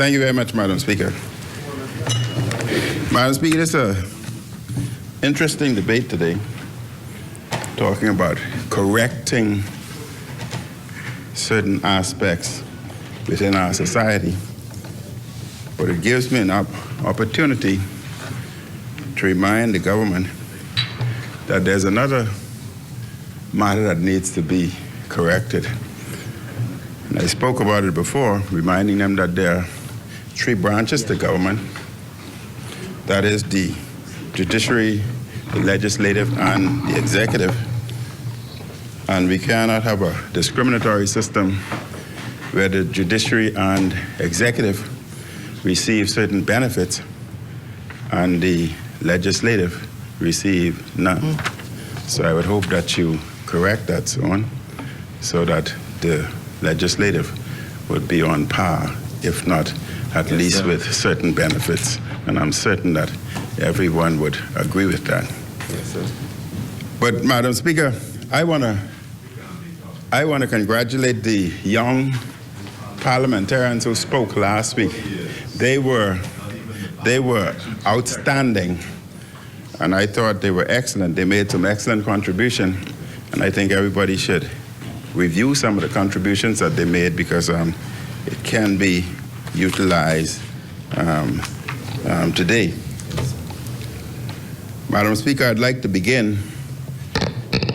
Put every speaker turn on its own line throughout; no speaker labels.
Thank you very much, Madam Speaker. Madam Speaker, this is an interesting debate today, talking about correcting certain aspects within our society. But it gives me an opportunity to remind the government that there's another matter that needs to be corrected. And I spoke about it before, reminding them that there are three branches to government. That is the judiciary, the legislative, and the executive. And we cannot have a discriminatory system where the judiciary and executive receive certain benefits and the legislative receive none. So I would hope that you correct that soon so that the legislative would be on par, if not at least with certain benefits. And I'm certain that everyone would agree with that.
Yes, sir.
But Madam Speaker, I want to congratulate the young parliamentarians who spoke last week. They were outstanding, and I thought they were excellent. They made some excellent contribution, and I think everybody should review some of the contributions that they made because it can be utilized today. Madam Speaker, I'd like to begin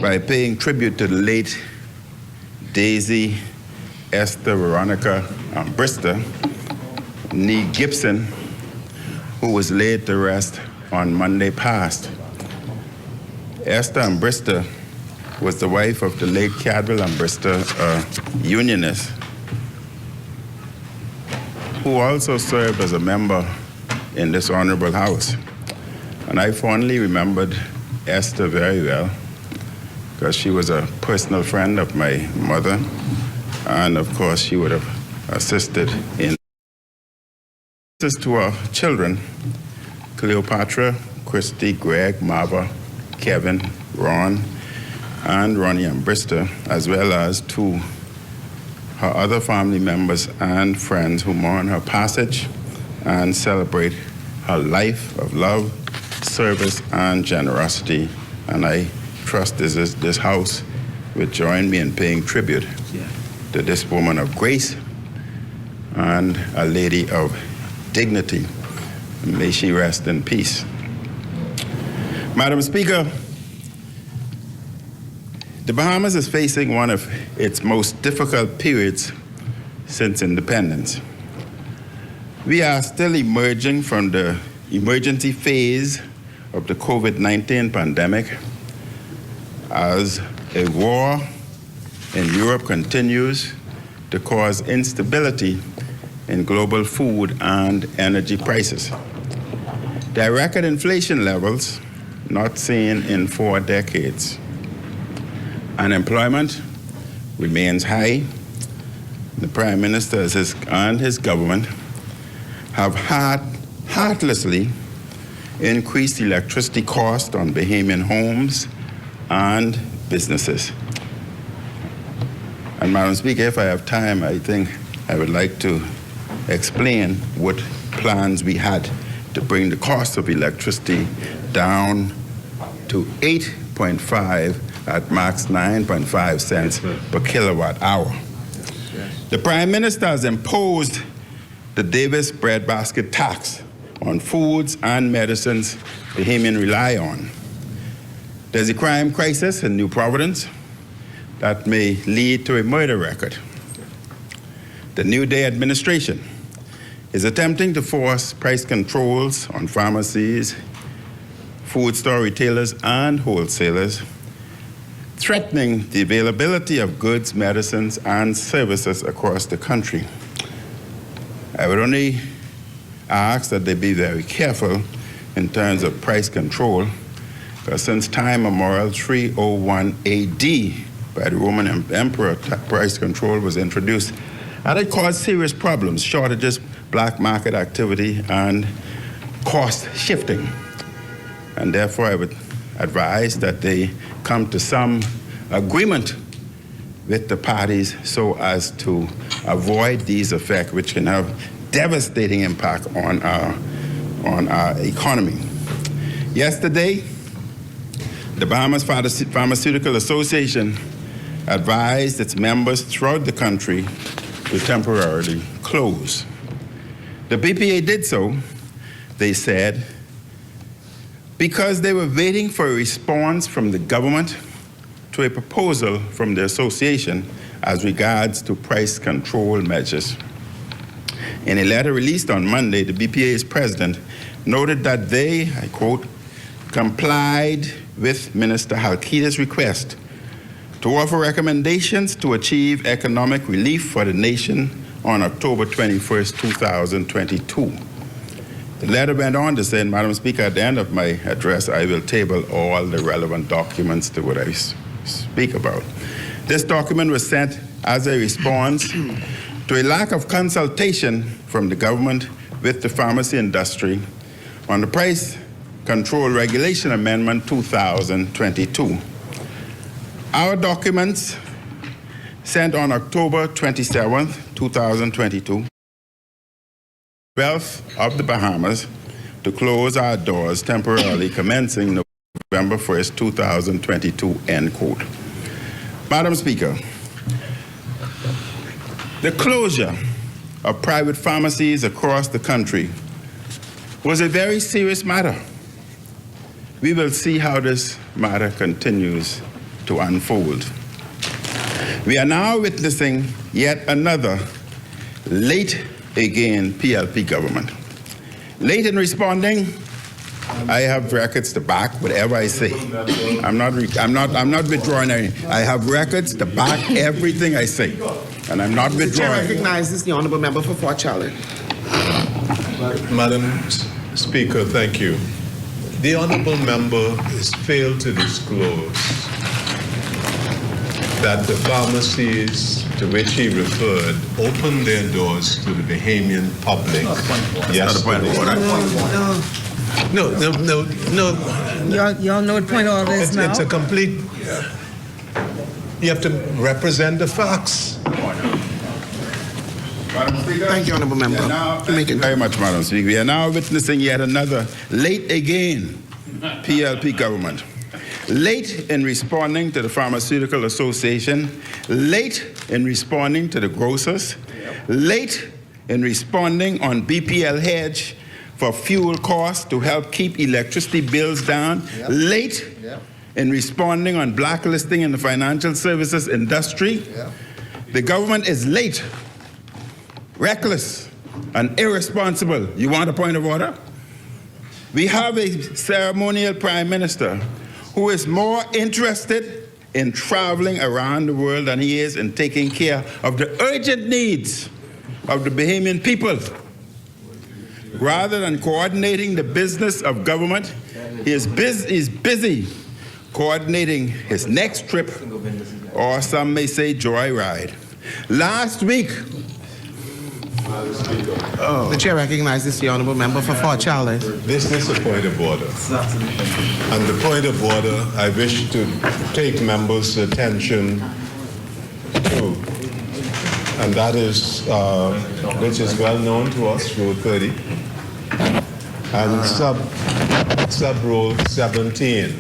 by paying tribute to the late Daisy Esther Veronica Brister, Nee Gibson, who was laid to rest on Monday past. Esther Brister was the wife of the late Cadwell Brister, a unionist, who also served as a member in this honorable house. And I fondly remembered Esther very well because she was a personal friend of my mother, and of course she would have assisted in to our children, Cleopatra, Christy, Greg, Marva, Kevin, Ron, and Ronnie Brister, as well as to her other family members and friends who mourn her passage and celebrate her life of love, service, and generosity. And I trust this House would join me in paying tribute to this woman of grace and a lady of dignity. May she rest in peace. Madam Speaker, the Bahamas is facing one of its most difficult periods since independence. We are still emerging from the emergency phase of the COVID-19 pandemic as a war in Europe continues to cause instability in global food and energy prices. There are record inflation levels not seen in 4 decades. Unemployment remains high. The Prime Minister and his government have heartlessly increased electricity costs on Bahamian homes and businesses. And Madam Speaker, if I have time, I think I would like to explain what plans we had to bring the cost of electricity down to 8.5 at max 9.5 cents per kilowatt hour. The Prime Minister has imposed the Davis breadbasket tax on foods and medicines Bahamians rely on. There's a crime crisis in New Providence that may lead to a murder record. The New Day administration is attempting to force price controls on pharmacies, food store retailers, and wholesalers, threatening the availability of goods, medicines, and services across the country. I would only ask that they be very careful in terms of price control, because since time immemorial, 301 AD, by the Roman Emperor, price control was introduced, and it caused serious problems, shortages, black market activity, and cost shifting. And therefore, I would advise that they come to some agreement with the parties so as to avoid these effects, which can have devastating impact on our economy. Yesterday, the Bahamas Pharmaceutical Association advised its members throughout the country to temporarily close. The BPA did so, they said, because they were waiting for a response from the government to a proposal from the association as regards to price control measures. In a letter released on Monday, the BPA's president noted that they, I quote, complied with Minister Halkida's request to offer recommendations to achieve economic relief for the nation on October 21st, 2022. The letter went on to say, Madam Speaker, at the end of my address, I will table all the relevant documents to what I speak about. This document was sent as a response to a lack of consultation from the government with the pharmacy industry on the Price Control Regulation Amendment 2022. Our documents sent on October 27th, 2022, Wealth of the Bahamas to close our doors temporarily commencing November 1st, 2022, end quote. Madam Speaker, the closure of private pharmacies across the country was a very serious matter. We will see how this matter continues to unfold. We are now witnessing yet another late again PLP government. Late in responding, I have records to back whatever I say. I'm not withdrawing anything. I have records to back everything I say, and I'm not withdrawing.
The chair recognizes the honourable member for Fort Charlotte.
Madam Speaker, thank you. The honourable member has failed to disclose that the pharmacies to which he referred opened their doors to the Bahamian public yesterday. No.
Y'all know what point all this now?
It's a complete. You have to represent the facts.
Madam Speaker,
thank you, honourable member.
Thank you very much, Madam Speaker. We are now witnessing yet another late again PLP government. Late in responding to the Pharmaceutical Association, late in responding to the grocers, late in responding on BPL hedge for fuel costs to help keep electricity bills down, late in responding on blacklisting in the financial services industry. The government is late, reckless, and irresponsible. You want a point of order? We have a ceremonial prime minister who is more interested in traveling around the world than he is in taking care of the urgent needs of the Bahamian people. Rather than coordinating the business of government, he is busy coordinating his next trip, or some may say joyride. Last week,
the chair recognizes the honourable member for Fort Charlotte.
This is a point of order. And the point of order I wish to take members' attention to, and that is, which is well known to us, Rule 30, and sub-Rule 17.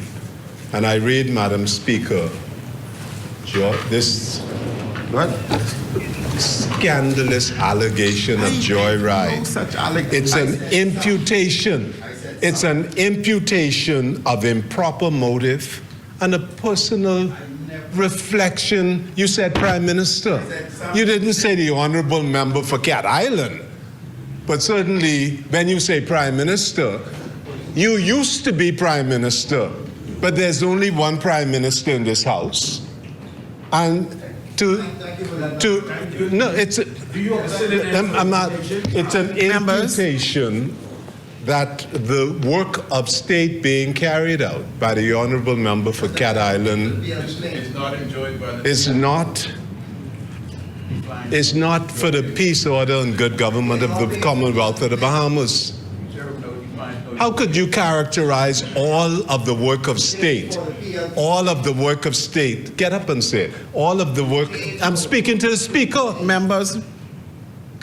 And I read, Madam Speaker, this scandalous allegation of joyride. It's an imputation. It's an imputation of improper motive and a personal reflection. You said Prime Minister. You didn't say the honourable member for Cat Island. But certainly when you say Prime Minister, you used to be Prime Minister, but there's only one Prime Minister in this House. And no, it's an imputation that the work of state being carried out by the honourable member for Cat Island is not for the peace, order, and good government of the Commonwealth of the Bahamas. How could you characterize all of the work of state? All of the work of state. Get up and say it. All of the work. I'm speaking to the Speaker.
Members.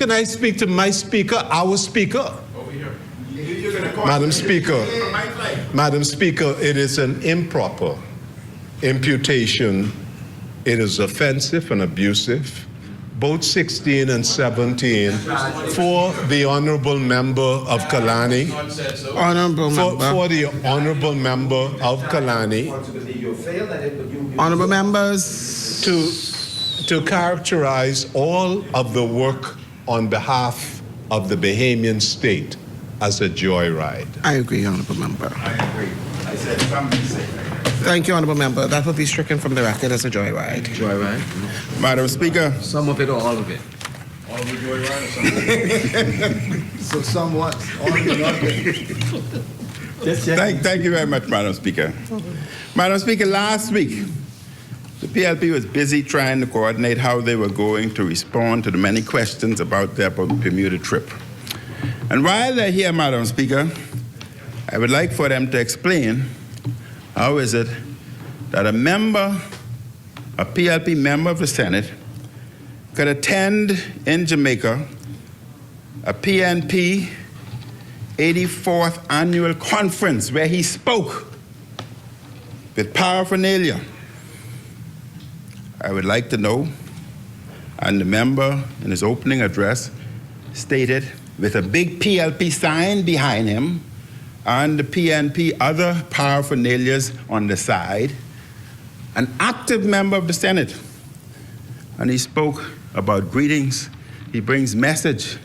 Can I speak to my speaker, our speaker? Madam Speaker, Madam Speaker, it is an improper imputation. It is offensive and abusive, both 16 and 17, for the honorable member of Kalani. For the honorable member of Kalani.
Honorable members.
To characterize all of the work on behalf of the Bahamian state as a joyride.
I agree, honorable member.
I agree. I said something to say.
Thank you, honorable member. That will be stricken from the record as a joyride.
Joyride?
Madam Speaker.
Some of it or all of it?
All of the joyride or something?
So somewhat. All of it.
Thank you very much, Madam Speaker. Madam Speaker, last week, the PLP was busy trying to coordinate how they were going to respond to the many questions about their Bermuda trip. And while they're here, Madam Speaker, I would like for them to explain how is it that a PLP member of the Senate, could attend in Jamaica a PNP 84th annual conference where he spoke with paraphernalia. I would like to know, and the member in his opening address stated with a big PLP sign behind him and the PNP other paraphernalias on the side, an active member of the Senate. And he spoke about greetings. He brings message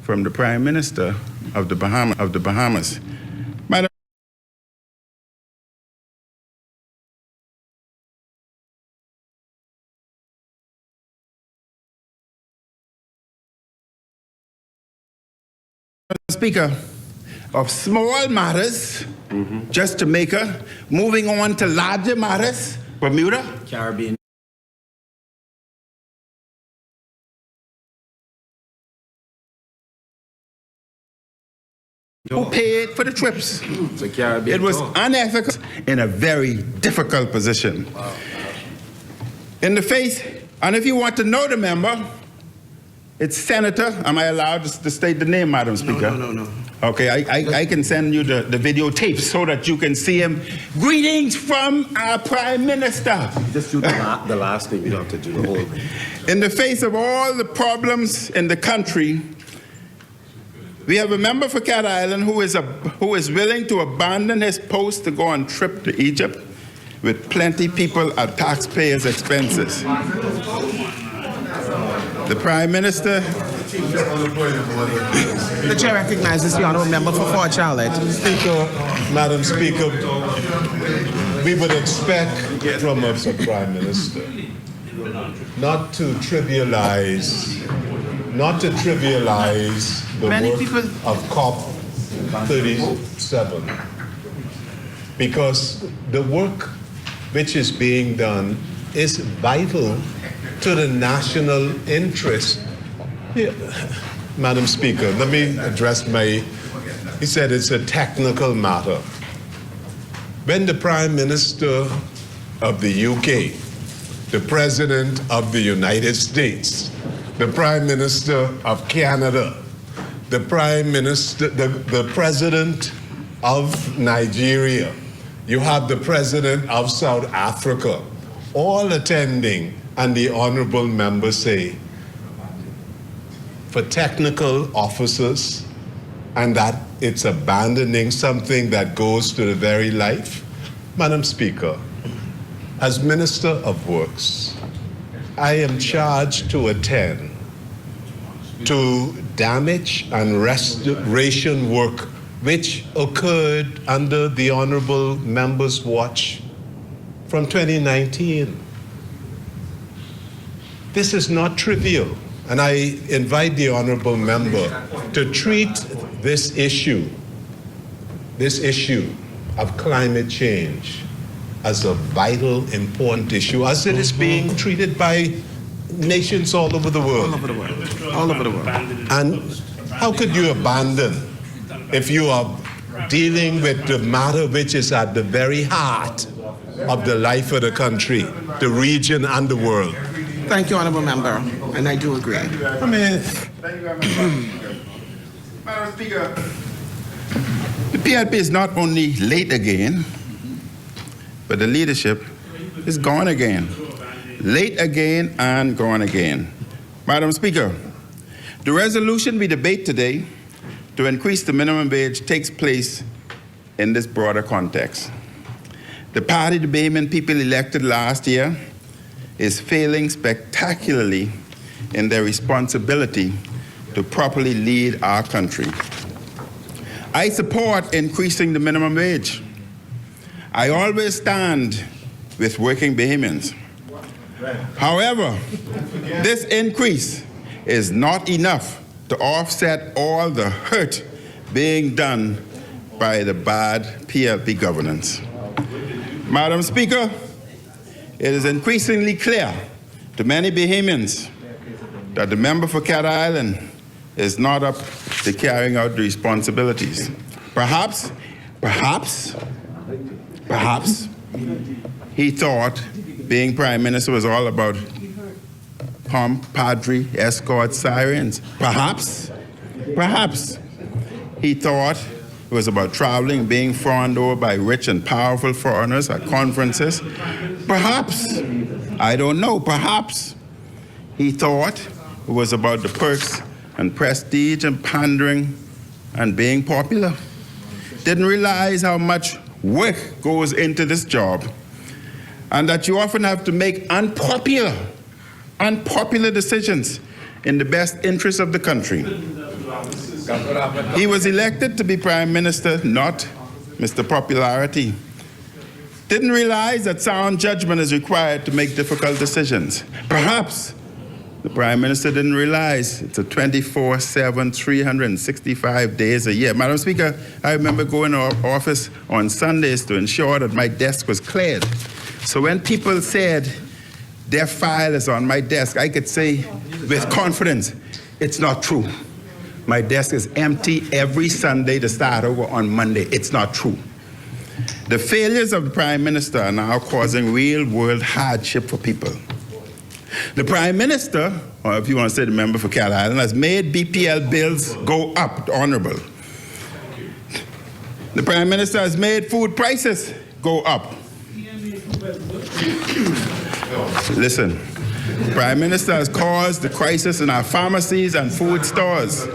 from the Prime Minister of the Bahamas. Madam Speaker, of small matters, just Jamaica, moving on to larger matters, Bermuda,
Caribbean.
who paid for the trips.
The Caribbean.
It was unethical in a very difficult position.
Wow.
In the face, and if you want to know the member, it's Senator, am I allowed to state the name, Madam Speaker?
No.
Okay, I can send you the videotape so that you can see him. Greetings from our Prime Minister.
Just do the last thing. You don't have to do the whole thing.
In the face of all the problems in the country, we have a member for Cat Island who is willing to abandon his post to go on trip to Egypt with plenty people at taxpayers' expenses. The Prime Minister.
The chair recognizes the honorable member for Fort Charlotte.
Speaker, Madam Speaker, we would expect from a Prime Minister not to trivialize the
Many
work
people-
of COP37, because the work which is being done is vital to the national interest. Yeah. Madam Speaker, let me address he said it's a technical matter. When the Prime Minister of the UK, the President of the United States, the Prime Minister of Canada, the Prime Minister, the President of Nigeria, you have the President of South Africa, all attending, and the honorable member say, for technical officers, and that it's abandoning something that goes to the very life. Madam Speaker, as Minister of Works, I am charged to attend to damage and restoration work which occurred under the honorable member's watch from 2019. This is not trivial, and I invite the honorable member to treat this issue of climate change as a vital, important issue, as it is being treated by nations all over the world.
All over the world.
And how could you abandon if you are dealing with the matter which is at the very heart of the life of the country, the region, and the world?
Thank you, honorable member, and I do agree.
I mean,
Thank you very much, Madam Speaker. The PLP is not only late again, but the leadership is gone again. Late again and gone again. Madam Speaker, the resolution we debate today to increase the minimum wage takes place in this broader context. The party the Bahamian people elected last year is failing spectacularly in their responsibility to properly lead our country. I support increasing the minimum wage. I always stand with working Bahamians. However, this increase is not enough to offset all the hurt being done by the bad PLP governance. Madam Speaker, it is increasingly clear to many Bahamians that the member for Cat Island is not up to carrying out the responsibilities. Perhaps he thought being Prime Minister was all about pomp, pageantry, escort, sirens. Perhaps he thought it was about traveling, being fawned over by rich and powerful foreigners at conferences. Perhaps, I don't know, perhaps he thought it was about the perks and prestige and pandering and being popular. Didn't realize how much work goes into this job and that you often have to make unpopular decisions in the best interest of the country. He was elected to be Prime Minister, not Mr. Popularity. Didn't realize that sound judgment is required to make difficult decisions. Perhaps the Prime Minister didn't realize it's a 24/7, 365 days a year. Madam Speaker, I remember going to our office on Sundays to ensure that my desk was cleared. So when people said their file is on my desk, I could say with confidence, it's not true. My desk is empty every Sunday to start over on Monday. It's not true. The failures of the Prime Minister are now causing real-world hardship for people. The Prime Minister, or if you want to say the member for Cat Island, has made BPL bills go up, Honorable. The Prime Minister has made food prices go up. Listen, the Prime Minister has caused the crisis in our pharmacies and food stores.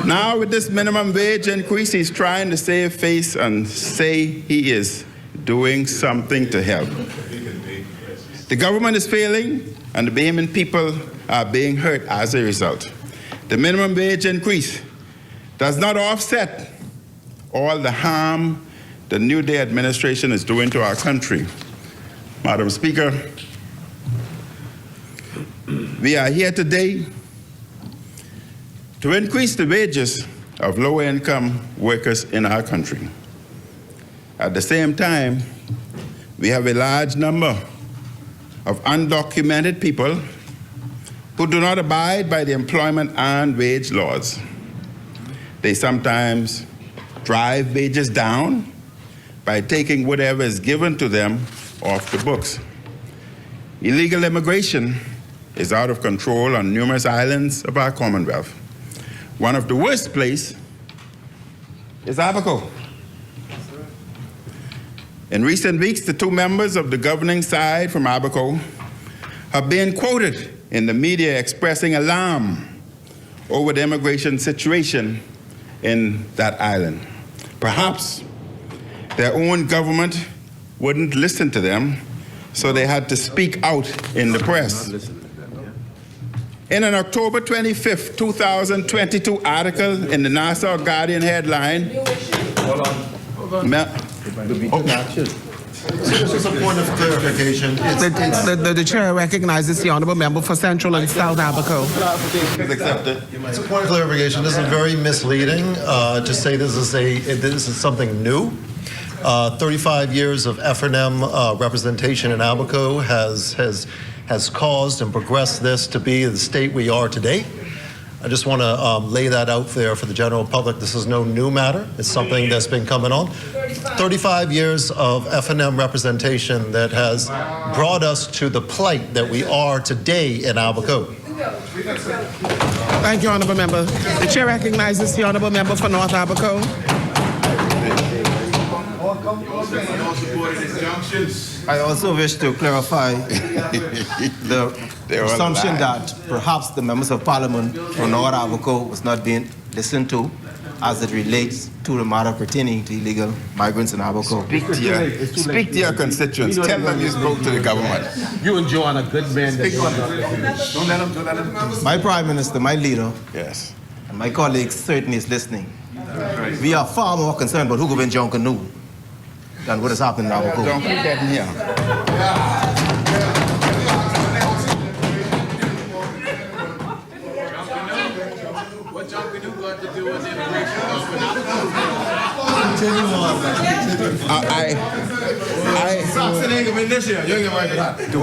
Now with this minimum wage increase, he's trying to save face and say he is doing something to help. The government is failing and the Bahamian people are being hurt as a result. The minimum wage increase does not offset all the harm the New Day administration is doing to our country. Madam Speaker, we are here today to increase the wages of low-income workers in our country. At the same time, we have a large number of undocumented people who do not abide by the employment and wage laws. They sometimes drive wages down by taking whatever is given to them off the books. Illegal immigration is out of control on numerous islands of our Commonwealth. One of the worst places is Abaco. In recent weeks, the two members of the governing side from Abaco have been quoted in the media expressing alarm over the immigration situation in that island. Perhaps their own government wouldn't listen to them, so they had to speak out in the press. In an October 25th, 2022 article in the Nassau Guardian headline,
This is a point of clarification.
The chair recognizes the honourable member for Central and South Abaco.
It's a point of clarification. This is very misleading to say this is something new. 35 years of F&M representation in Abaco has caused and progressed this to be the state we are today. I just want to lay that out there for the general public. This is no new matter. It's something that's been coming on. 35 years of F&M representation that has brought us to the plight that we are today in Abaco.
Thank you, Honourable Member. The Chair recognizes the Honourable Member for North Abaco.
I also wish to clarify the assumption that perhaps the members of Parliament from North Abaco was not being listened to as it relates to the matter pertaining to illegal migrants in Abaco.
Speak to your constituents. Tell them you spoke to the government.
You and John are good men.
Don't let him.
My Prime Minister, my leader,
Yes.
and my colleagues certainly is listening. We are far more concerned about who go in John Canoe than what is happening in Abaco.
Don't put that in here.
What John Canoe got to do with immigration?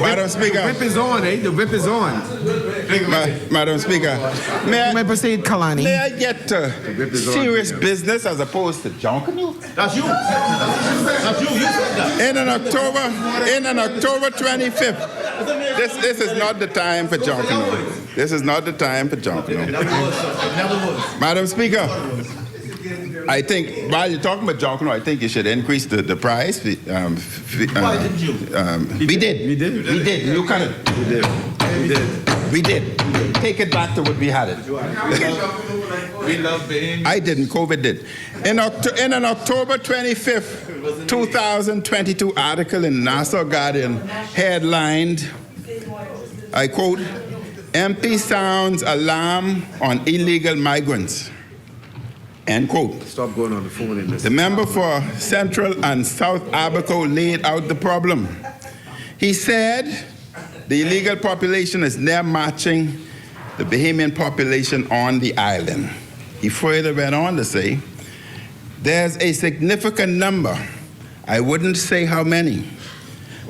Madam Speaker.
Whip is on, eh? The whip is on.
Madam Speaker, may
You may
I,
proceed, Kalani.
may I get to serious business as opposed to junk canoe?
That's you. That's you. You said that.
In an October 25th, this is not the time for junk canoe. This is not the time for junk canoe.
Never was.
Madam Speaker, I think while you're talking about junk canoe, I think you should increase the price.
Why didn't you?
We did. You kind of. We did. Take it back to what we had it.
We love being.
I didn't. COVID did. In an October 25th, 2022 article in Nassau Guardian headlined, I quote, "MP sounds alarm on illegal migrants." End quote.
Stop going on the phone in this.
The member for Central and South Abaco laid out the problem. He said the illegal population is near matching the Bahamian population on the island. He further went on to say, there's a significant number. I wouldn't say how many,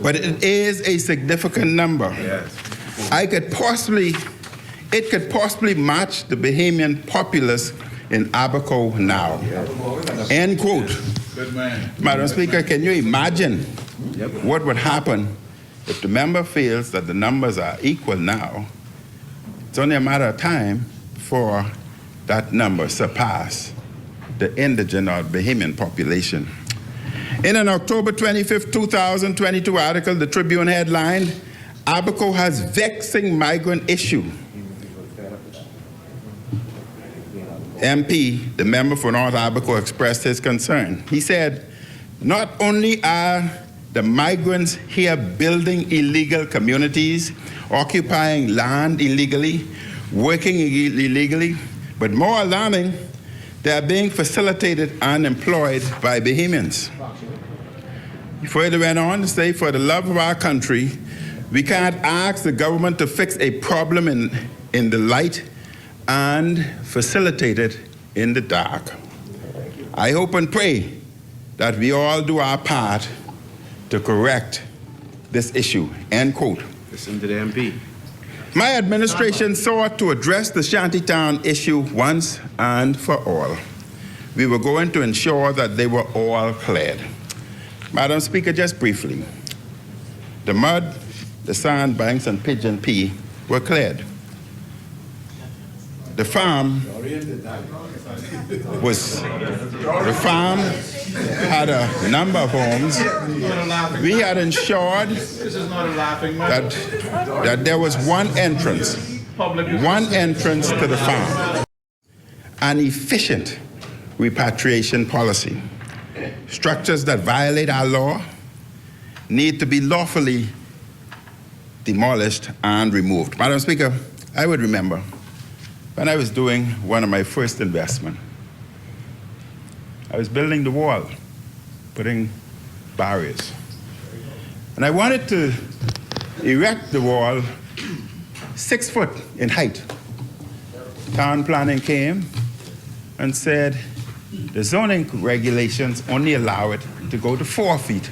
but it is a significant number.
Yes.
It could possibly match the Bahamian populace in Abaco now. End quote.
Good man.
Madam Speaker, can you imagine what would happen if the member feels that the numbers are equal now? It's only a matter of time for that number surpass the indigent or Bahamian population. In an October 25th, 2022 article, the Tribune headlined, Abaco has vexing migrant issue. MP, the member for North Abaco, expressed his concern. He said, not only are the migrants here building illegal communities, occupying land illegally, working illegally, but more alarming, they are being facilitated and employed by Bahamians. He further went on to say, for the love of our country, we can't ask the government to fix a problem in the light and facilitate it in the dark. I hope and pray that we all do our part to correct this issue, end quote.
Listen to the MP.
My administration sought to address the shantytown issue once and for all. We were going to ensure that they were all cleared. Madam Speaker, just briefly, the mud, the sandbanks, and Pigeon P were cleared. The farm had a number of homes. We had ensured that there was one entrance to the farm, an efficient repatriation policy. Structures that violate our law need to be lawfully demolished and removed. Madam Speaker, I would remember when I was doing one of my first investments, I was building the wall, putting barriers. And I wanted to erect the wall 6 foot in height. Town planning came and said the zoning regulations only allow it to go to 4 feet.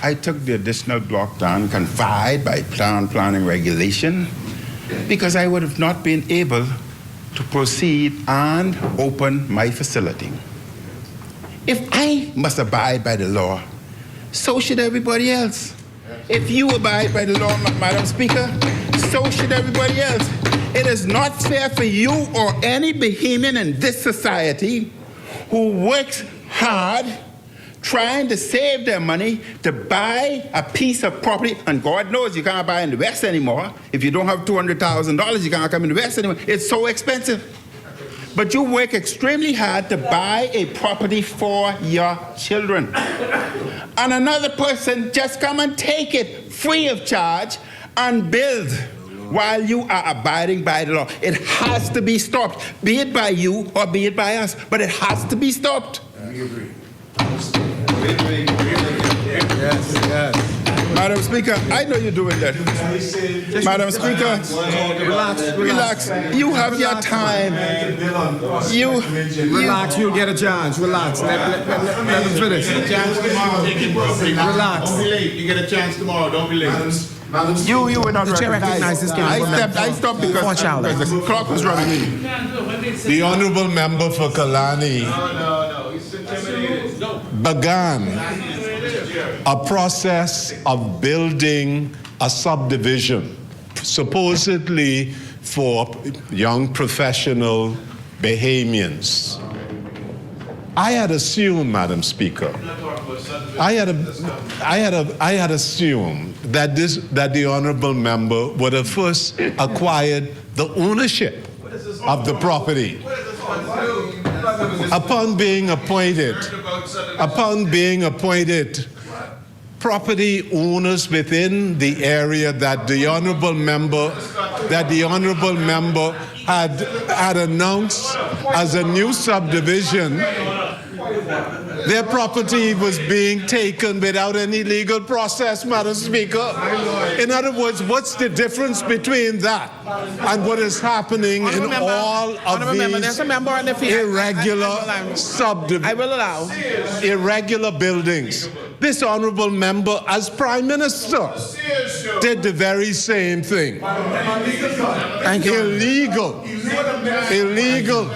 I took the additional block down, confined by town planning regulation, because I would have not been able to proceed and open my facility. If I must abide by the law, so should everybody else. If you abide by the law, Madam Speaker, so should everybody else. It is not fair for you or any Bahamian in this society who works hard trying to save their money to buy a piece of property, and God knows you can't buy in the West anymore. If you don't have $200,000, you can't come in the West anymore. It's so expensive. But you work extremely hard to buy a property for your children. And another person just come and take it free of charge and build while you are abiding by the law. It has to be stopped, be it by you or be it by us, but it has to be stopped.
We agree.
Yes, yes.
Madam Speaker, I know you're doing that. Madam Speaker, relax. You have your time.
Relax, you'll get a chance. Relax. Let him finish. Relax.
Don't be late. You get a chance tomorrow. Don't be late.
You were not
The chair
recognized.
recognizes the honourable member.
I stopped because the clock was running.
The honorable member for Kalani
No. He's intimidated. No.
began a process of building a subdivision, supposedly for young professional Bahamians. I had assumed, Madam Speaker, I had assumed that the honorable member would have first acquired the ownership of the property. Upon being appointed, property owners within the area that the honorable member had announced as a new subdivision, their property was being taken without any legal process, Madam Speaker. In other words, what's the difference between that and what is happening in all of these irregular subdivisions, irregular buildings? This honorable member, as Prime Minister, did the very same thing. Illegal.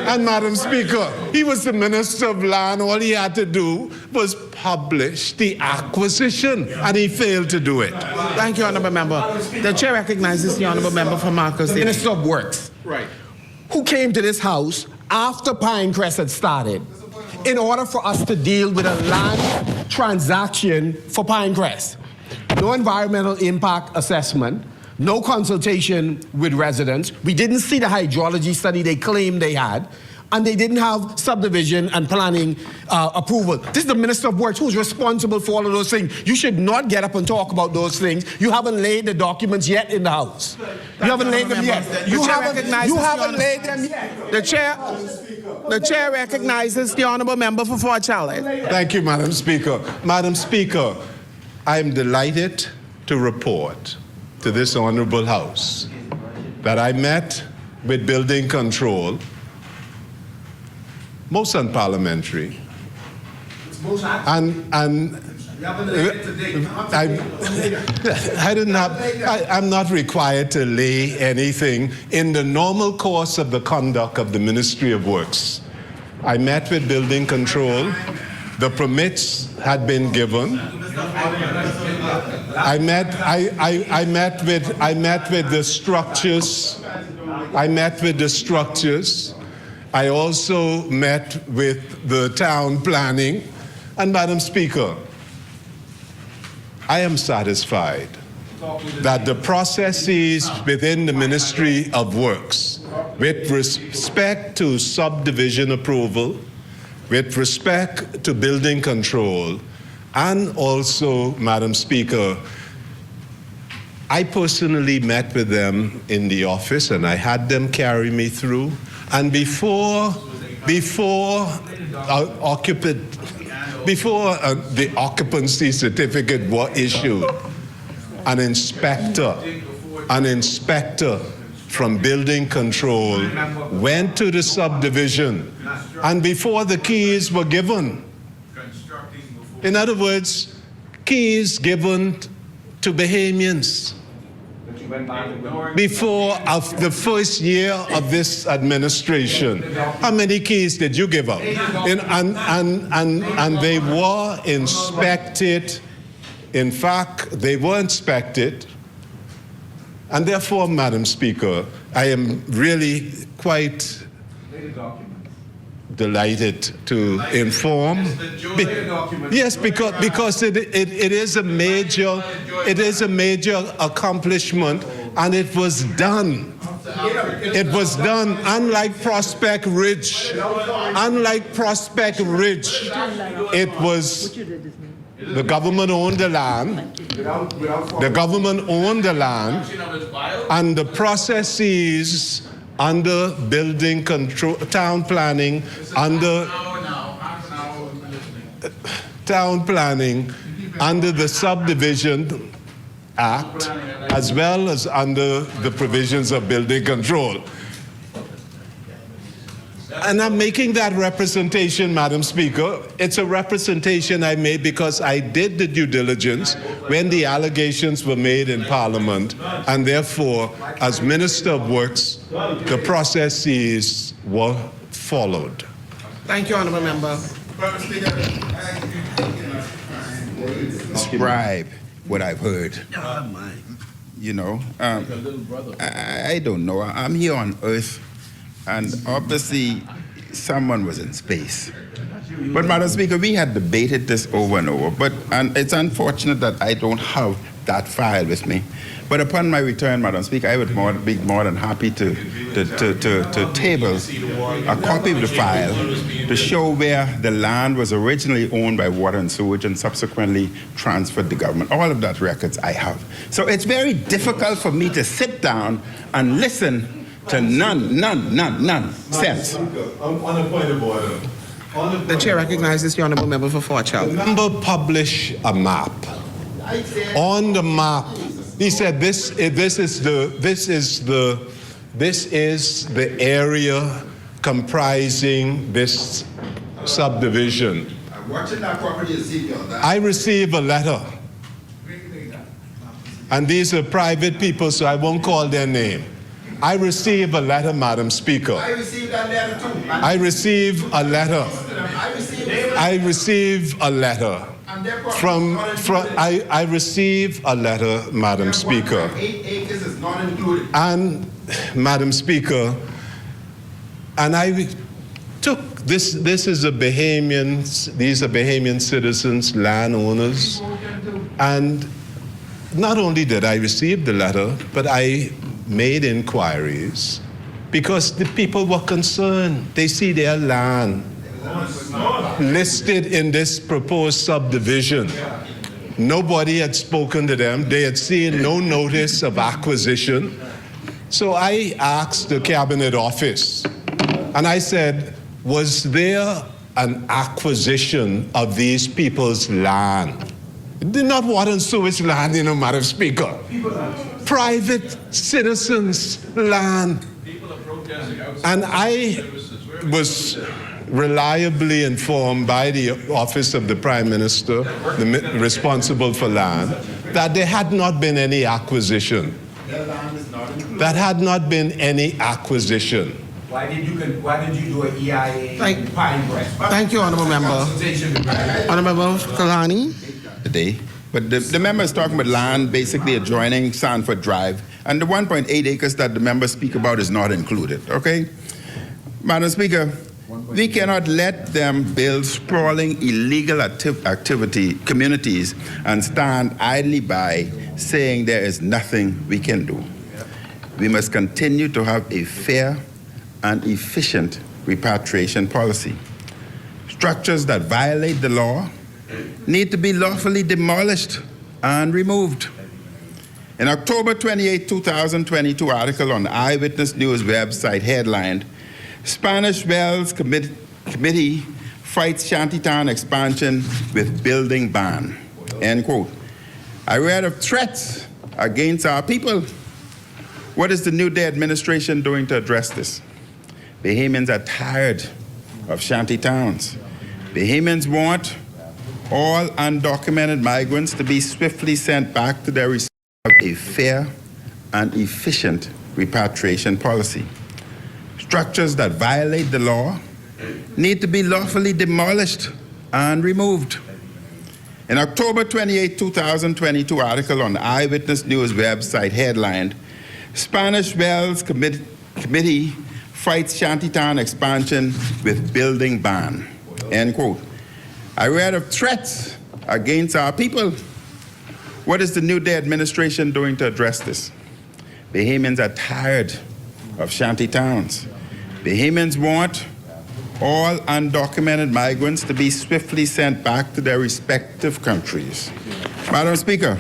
And Madam Speaker, he was the Minister of Land. All he had to do was publish the acquisition, and he failed to do it.
Thank you, honourable member. The chair recognizes the honourable member for Marcus.
The Minister of Works,
Right.
who came to this house after Pinecrest had started in order for us to deal with a land transaction for Pinecrest. No environmental impact assessment, no consultation with residents. We didn't see the hydrology study they claimed they had, and they didn't have subdivision and planning approval. This is the Minister of Works who's responsible for all of those things. You should not get up and talk about those things. You haven't laid the documents yet in the House. You haven't laid them yet. You haven't laid them yet.
The chair recognizes the honourable member for Fort Charlotte.
Thank you, Madam Speaker. Madam Speaker, I am delighted to report to this honorable House that I met with Building Control, most unparliamentary, and I'm not required to lay anything in the normal course of the conduct of the Ministry of Works. I met with Building Control. The permits had been given. I met with the structures. I also met with the town planning. And Madam Speaker, I am satisfied that the processes within the Ministry of Works, with respect to subdivision approval, with respect to building control, and also, Madam Speaker, I personally met with them in the office and I had them carry me through. And before the occupancy certificate was issued, an inspector from building control went to the subdivision, and before the keys were given, in other words, keys given to Bahamians before of the first year of this administration. How many keys did you give up? And they were inspected. In fact, they were inspected, And therefore, Madam Speaker, I am really quite delighted to inform. Yes, because it is a major accomplishment, and it was done. It was done. Unlike Prospect Ridge, it was the government owned the land. The government owned the land, and the processes under building control, town planning, under the Subdivision Act, as well as under the provisions of building control. And I'm making that representation, Madam Speaker. It's a representation I made because I did the due diligence when the allegations were made in Parliament, and therefore, as Minister of Works, the processes were followed.
Thank you, Honourable Member.
Describe what I've heard. You know, I don't know. I'm here on Earth, and obviously someone was in space. But, Madam Speaker, we had debated this over and over, and it's unfortunate that I don't have that file with me. But upon my return, Madam Speaker, I would be more than happy to table a copy of the file to show where the land was originally owned by Water and Sewage and subsequently transferred to government. All of that records I have. So it's very difficult for me to sit down and listen to none sense.
On a point of order.
The chair recognizes the Honourable Member for Fort Child.
Member publish a map. On the map, he said this is the area comprising this subdivision.
I'm watching that property and see on that.
I received a letter, and these are private people, so I won't call their name. I received a letter, Madam Speaker.
I received that letter too.
I received a letter. I received a letter. I received a letter, Madam Speaker.
8 acres is not included.
And, Madam Speaker, and I took this is a these are Bahamian citizens, landowners, and not only did I receive the letter, but I made inquiries because the people were concerned. They see their land listed in this proposed subdivision. Nobody had spoken to them. They had seen no notice of acquisition. So I asked the Cabinet Office, and I said, was there an acquisition of these people's land? Not water and sewage land, Madam Speaker. Private citizens' land. And I was reliably informed by the Office of the Prime Minister, responsible for land, that there had not been any acquisition. That had not been any acquisition.
Why did you do an EIA in Pine Crest?
Thank you, Honourable Member. Honourable Kalani.
Today, but the member is talking about land basically adjoining Sanford Drive, and the 1.8 acres that the members speak about is not included, okay? Madam Speaker, we cannot let them build sprawling illegal activity communities and stand idly by saying there is nothing we can do. We must continue to have a fair and efficient repatriation policy. Structures that violate the law need to be lawfully demolished and removed. In October 28, 2022 article on the Eyewitness News website headlined, Spanish Wells Committee fights Shantytown expansion with building ban, end quote. I read of threats against our people. What is the New Day administration doing to address this? Bahamians are tired of shanty towns. Bahamians want all undocumented migrants to be swiftly sent back to their receipt of a fair and efficient repatriation policy. Structures that violate the law need to be lawfully demolished and removed. In October 28, 2022 article on the Eyewitness News website headlined, Spanish Wells Committee fights shantytown expansion with building ban, end quote. I read of threats against our people. What is the New Day administration doing to address this? Bahamians are tired of shanty towns. Bahamians want all undocumented migrants to be swiftly sent back to their respective countries. Madam Speaker,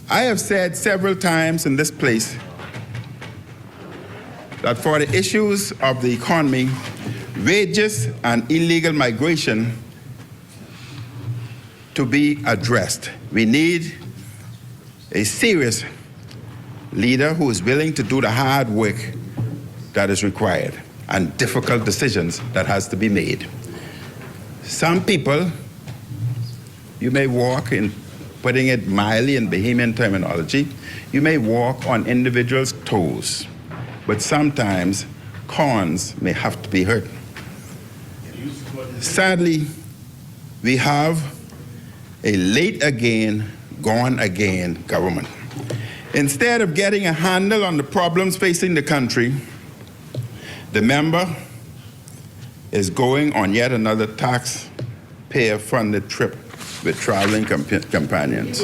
I have said several times in this place that for the issues of the economy, wages and illegal migration to be addressed, we need a serious leader who is willing to do the hard work that is required and difficult decisions that has to be made. Some people, you may walk in, putting it mildly in Bahamian terminology, you may walk on individuals' toes, but sometimes corns may have to be hurt. Sadly, we have a late again, gone again government. Instead of getting a handle on the problems facing the country, the member is going on yet another taxpayer-funded trip with traveling companions.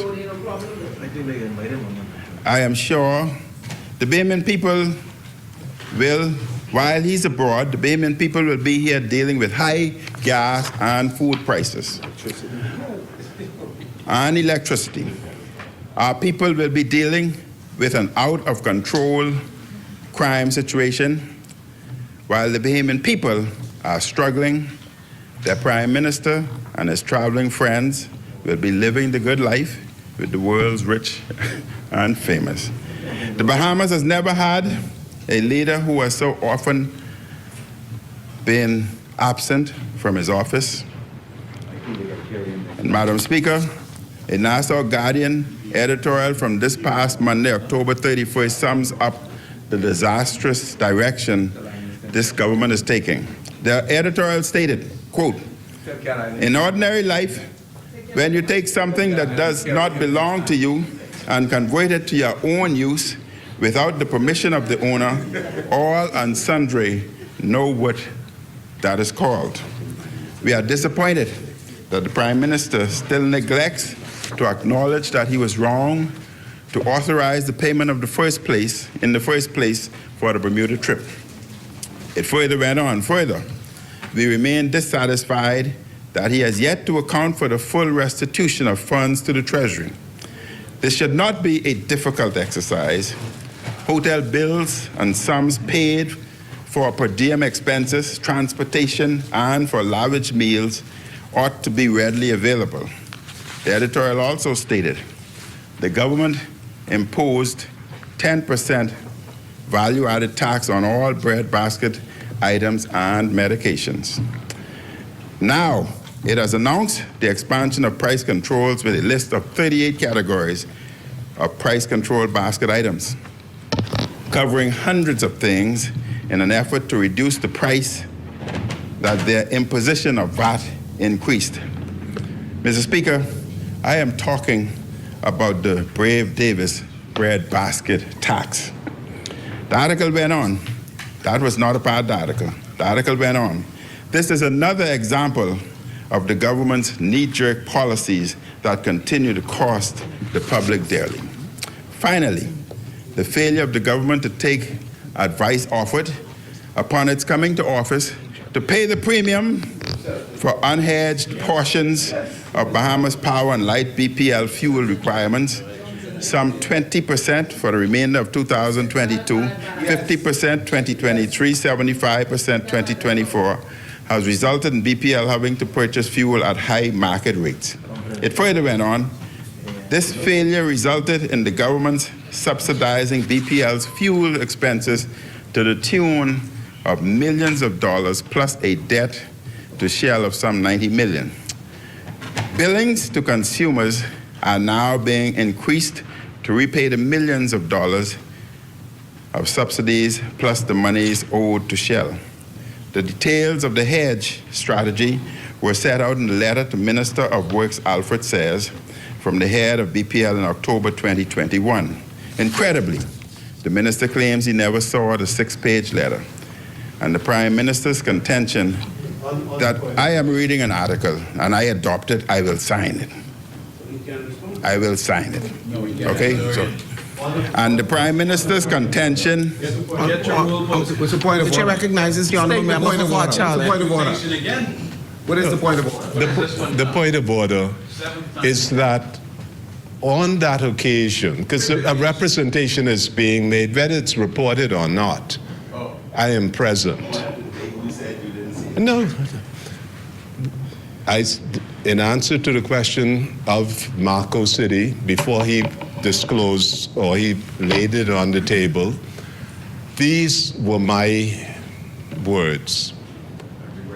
I am sure the Bahamian people will, while he's abroad, the Bahamian people will be here dealing with high gas and food prices and electricity. Our people will be dealing with an out-of-control crime situation, while the Bahamian people are struggling. Their Prime Minister and his traveling friends will be living the good life with the world's rich and famous. The Bahamas has never had a leader who has so often been absent from his office. And Madam Speaker, a Nassau Guardian editorial from this past Monday, October 31st, sums up the disastrous direction this government is taking. The editorial stated, quote, "In ordinary life, when you take something that does not belong to you and convert it to your own use without the permission of the owner, all and sundry know what that is called." We are disappointed that the Prime Minister still neglects to acknowledge that he was wrong to authorize the payment of in the first place for the Bermuda trip. It further went on. Further, we remain dissatisfied that he has yet to account for the full restitution of funds to the Treasury. This should not be a difficult exercise. Hotel bills and sums paid for per diem expenses, transportation, and for lavish meals ought to be readily available. The editorial also stated the government imposed 10% value-added tax on all breadbasket items and medications. Now, it has announced the expansion of price controls with a list of 38 categories of price-controlled basket items, covering hundreds of things in an effort to reduce the price that their imposition of VAT increased. Mr. Speaker, I am talking about the Brave Davis breadbasket tax. The article went on. That was not a bad article. The article went on. This is another example of the government's knee-jerk policies that continue to cost the public dearly. Finally, the failure of the government to take advice offered upon its coming to office to pay the premium for unhedged portions of Bahamas Power and Light BPL fuel requirements, some 20% for the remainder of 2022, 50% 2023, 75% 2024, has resulted in BPL having to purchase fuel at high market rates. It further went on, this failure resulted in the government subsidizing BPL's fuel expenses to the tune of millions of dollars plus a debt to Shell of some 90 million. Billings to consumers are now being increased to repay the millions of dollars of subsidies plus the monies owed to Shell. The details of the hedge strategy were set out in the letter to Minister of Works Alfred Sayers from the head of BPL in October 2021. Incredibly, The minister claims he never saw the 6-page letter. And the Prime Minister's contention that I am reading an article and I adopt it, I will sign it. I will sign it. Okay? So, and the Prime Minister's contention.
What's the point of order? The chair recognizes the honourable member for Fort Charlotte.
Point of order. What is the point of order?
The point of order is that on that occasion, because a representation is being made, whether it's reported or not, I am present. No. In answer to the question of Marco City, before he disclosed or he laid it on the table, these were my words.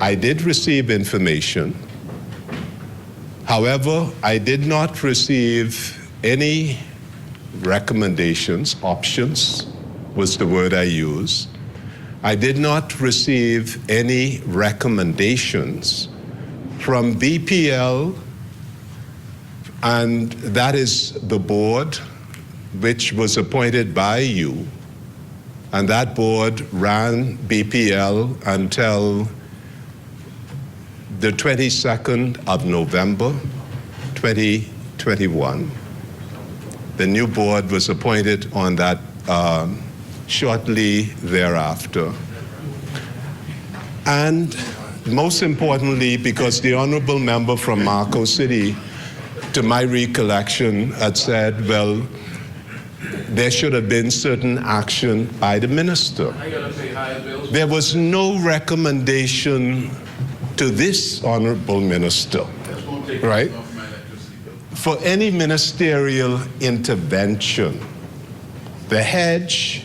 I did receive information. However, I did not receive any recommendations, options was the word I used. I did not receive any recommendations from BPL, and that is the board which was appointed by you, and that board ran BPL until the 22nd of November, 2021. The new board was appointed on that shortly thereafter. And most importantly, because the honorable member from Marco City, to my recollection, had said, well, there should have been certain action by the minister. There was no recommendation to this honorable minister, right, for any ministerial intervention. The hedge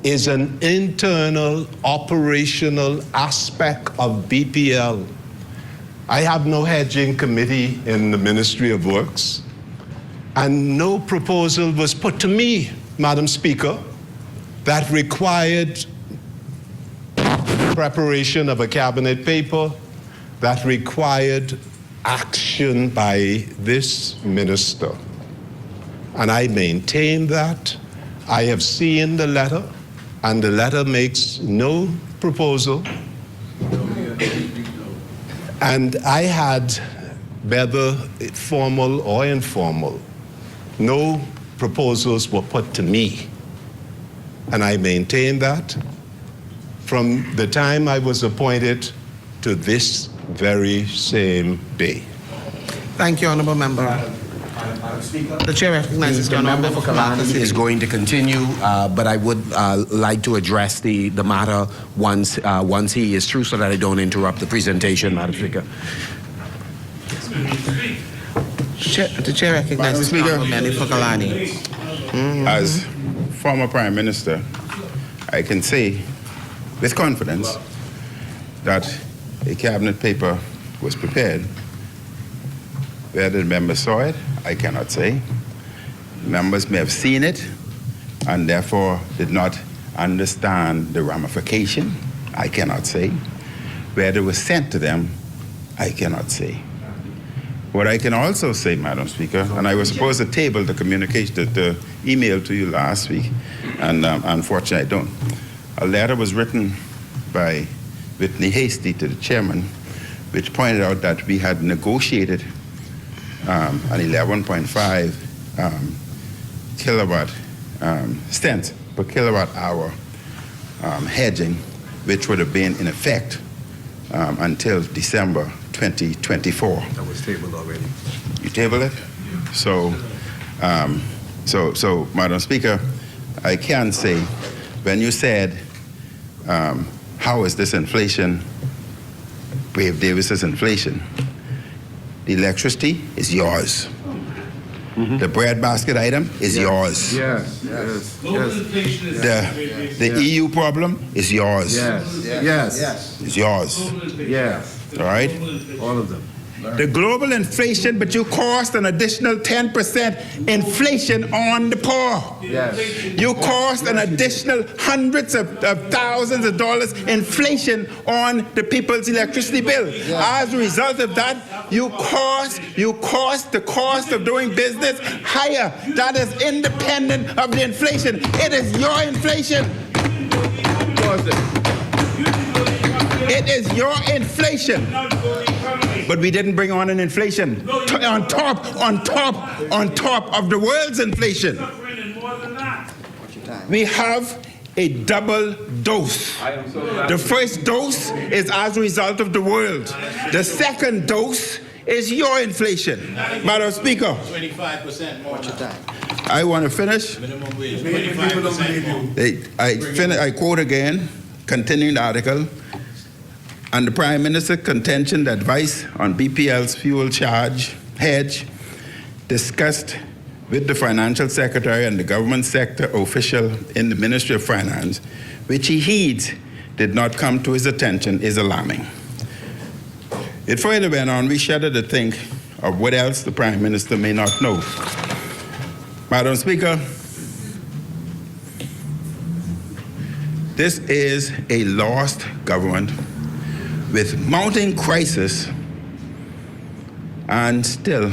is an internal operational aspect of BPL. I have no hedging committee in the Ministry of Works, and no proposal was put to me, Madam Speaker, that required preparation of a cabinet paper, that required action by this minister. And I maintain that. I have seen the letter, and the letter makes no proposal. And I had, whether formal or informal, no proposals were put to me. And I maintain that from the time I was appointed to this very same day.
Thank you, honourable member. The chair recognizes the honourable member for Kalani
Is going to continue, but I would like to address the matter once he is through, so that I don't interrupt the presentation, Madam Speaker.
The chair recognizes the honourable member for Kalani.
As former Prime Minister, I can say with confidence that a cabinet paper was prepared. Whether the members saw it, I cannot say. Members may have seen it and therefore did not understand the ramification, I cannot say. Whether it was sent to them, I cannot say. What I can also say, Madam Speaker, and I was supposed to table the communication, the email to you last week, and unfortunately I don't. A letter was written by Whitney Hasty to the chairman, which pointed out that we had negotiated an 11.5 kilowatt cents per kilowatt hour hedging, which would have been in effect until December 2024.
That was tabled already.
You tabled it? So, Madam Speaker, I can say, when you said, how is this inflation, Brave Davis's inflation? The electricity is yours. Mm-hmm. The breadbasket item is yours.
Yes.
The EU problem is yours.
Yes.
It's yours.
Yes.
All right?
All of them.
the global inflation, but you cost an additional 10% inflation on the poor.
Yes.
You cost an additional hundreds of thousands of dollars inflation on the people's electricity bill. As a result of that, you cost the cost of doing business higher. That is independent of the inflation. It is your inflation. It is your inflation. But we didn't bring on an inflation on top of the world's inflation. We have a double dose. The first dose is as a result of the world. The second dose is your inflation. Madam Speaker,
25% more.
I want to finish.
Minimum wage, 25% more.
I quote again, continuing the article. And the Prime Minister contention that advice on BPL's fuel charge hedge discussed with the Financial Secretary and the government sector official in the Ministry of Finance, which he heeds, did not come to his attention is alarming. It further went on, we shudder to think of what else the Prime Minister may not know. Madam Speaker, this is a lost government with mounting crisis and still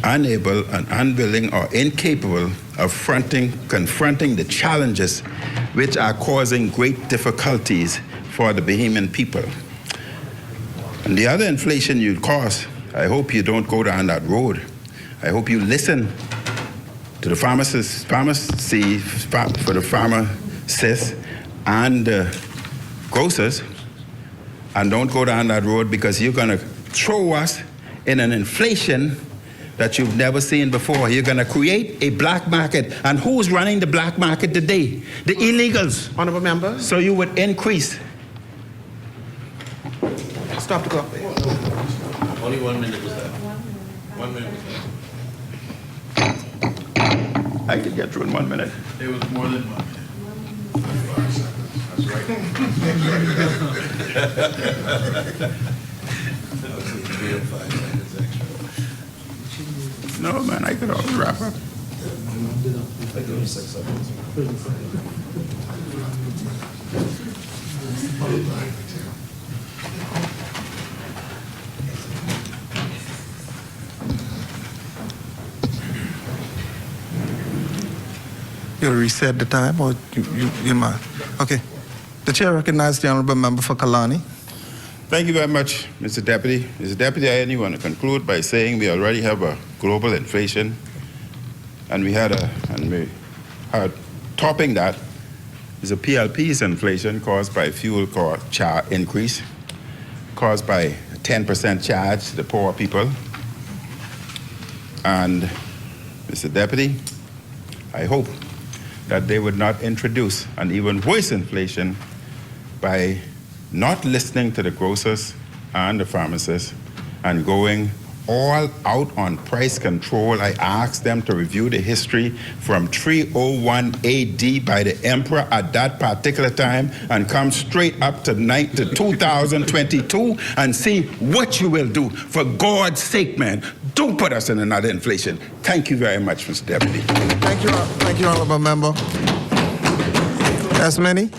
unable and unwilling or incapable of confronting the challenges which are causing great difficulties for the Bahamian people. And the other inflation you cause, I hope you don't go down that road. I hope you listen to the pharmacists and the grocers, and don't go down that road, because you're going to throw us in an inflation that you've never seen before. You're going to create a black market. And who's running the black market today? The illegals.
Honorable member.
So you would increase.
Stop the clock.
Only 1 minute was that. 1 minute was that.
I could get through in 1 minute.
It was more than 1 minute. That's right.
No, man, I could always wrap up.
You'll reset the time, or you mind? Okay. The chair recognizes the honourable member for Kalani.
Thank you very much, Mr. Deputy. Mr. Deputy, I only want to conclude by saying we already have a global inflation, and we had topping that is a PLP's inflation caused by fuel increase, caused by a 10% charge to the poor people. And Mr. Deputy, I hope that they would not introduce an even worse inflation by not listening to the grocers and the pharmacists and going all out on price control. I asked them to review the history from 301 AD by the emperor at that particular time and come straight up to 2022 and see what you will do. For God's sake, man, don't put us in another inflation. Thank you very much, Mr. Deputy.
Thank you, honourable member. As many.